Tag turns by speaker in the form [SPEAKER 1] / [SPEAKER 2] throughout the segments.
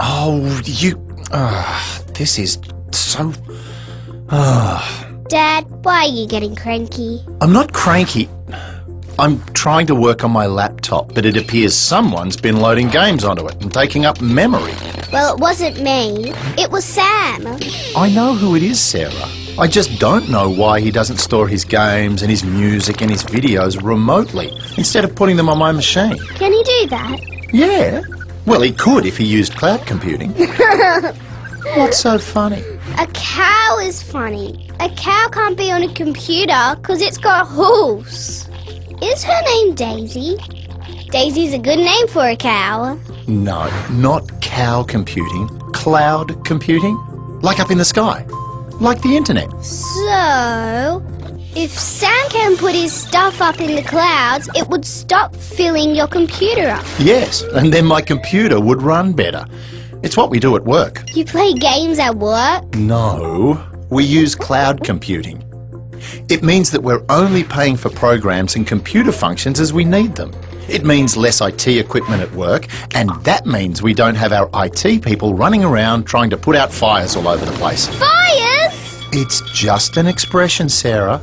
[SPEAKER 1] Oh, you... this is so...
[SPEAKER 2] Dad, why are you getting cranky?
[SPEAKER 1] I'm not cranky. I'm trying to work on my laptop, but it appears someone's been loading games onto it and taking up memory.
[SPEAKER 2] Well, it wasn't me. It was Sam.
[SPEAKER 1] I know who it is, Sarah. I just don't know why he doesn't store his games and his music and his videos remotely instead of putting them on my machine.
[SPEAKER 2] Can he do that?
[SPEAKER 1] Yeah. Well, he could if he used cloud computing. What's so funny?
[SPEAKER 2] A cow is funny. A cow can't be on a computer because it's got hooves. Is her name Daisy? Daisy's a good name for a cow.
[SPEAKER 1] No, not cow computing. Cloud computing. Like up in the sky. Like the internet.
[SPEAKER 2] So, if Sam can put his stuff up in the clouds, it would stop filling your computer up.
[SPEAKER 1] Yes, and then my computer would run better. It's what we do at work.
[SPEAKER 2] You play games at work?
[SPEAKER 1] No, we use cloud computing. It means that we're only paying for programs and computer functions as we need them. It means less IT equipment at work, and that means we don't have our IT people running around trying to put out fires all over the place.
[SPEAKER 2] Fires?
[SPEAKER 1] It's just an expression, Sarah.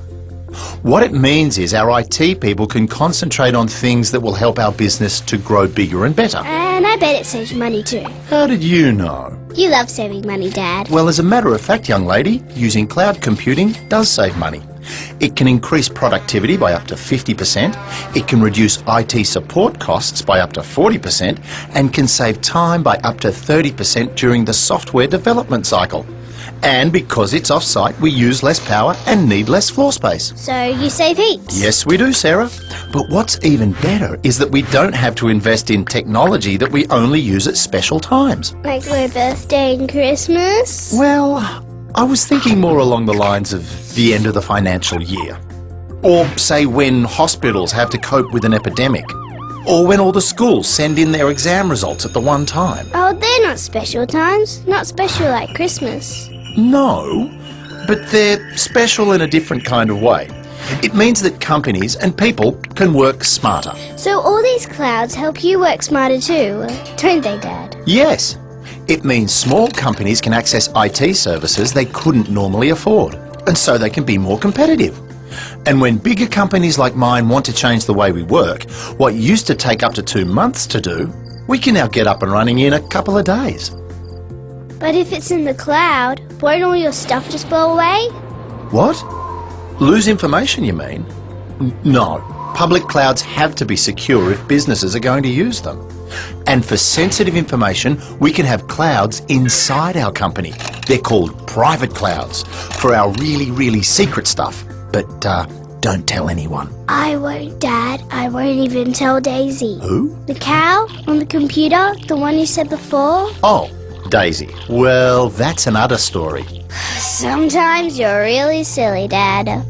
[SPEAKER 1] What it means is our IT people can concentrate on things that will help our business to grow bigger and better.
[SPEAKER 2] And I bet it saves money too.
[SPEAKER 1] How did you know?
[SPEAKER 2] You love saving money, Dad.
[SPEAKER 1] Well, as a matter of fact, young lady, using cloud computing does save money. It can increase productivity by up to 50%, it can reduce IT support costs by up to 40%, and can save time by up to 30% during the software development cycle. And because it's off-site, we use less power and need less floor space.
[SPEAKER 2] So you save heaps?
[SPEAKER 1] Yes, we do, Sarah. But what's even better is that we don't have to invest in technology that we only use at special times.
[SPEAKER 2] Like my birthday and Christmas?
[SPEAKER 1] Well, I was thinking more along the lines of the end of the financial year. Or, say, when hospitals have to cope with an epidemic. Or when all the schools send in their exam results at the one time.
[SPEAKER 2] Oh, they're not special times. Not special like Christmas.
[SPEAKER 1] No, but they're special in a different kind of way. It means that companies and people can work smarter.
[SPEAKER 2] So all these clouds help you work smarter too, don't they, Dad?
[SPEAKER 1] Yes. It means small companies can access IT services they couldn't normally afford, and so they can be more competitive. And when bigger companies like mine want to change the way we work, what used to take up to 2 months to do, we can now get up and running in a couple of days.
[SPEAKER 2] But if it's in the cloud, won't all your stuff just blow away?
[SPEAKER 1] What? Lose information, you mean? No. Public clouds have to be secure if businesses are going to use them. And for sensitive information, we can have clouds inside our company. They're called private clouds for our really, really secret stuff. But don't tell anyone.
[SPEAKER 2] I won't, Dad. I won't even tell Daisy.
[SPEAKER 1] Who?
[SPEAKER 2] The cow on the computer, the one you said before.
[SPEAKER 1] Oh, Daisy. Well, that's another story.
[SPEAKER 2] Sometimes you're really silly, Dad.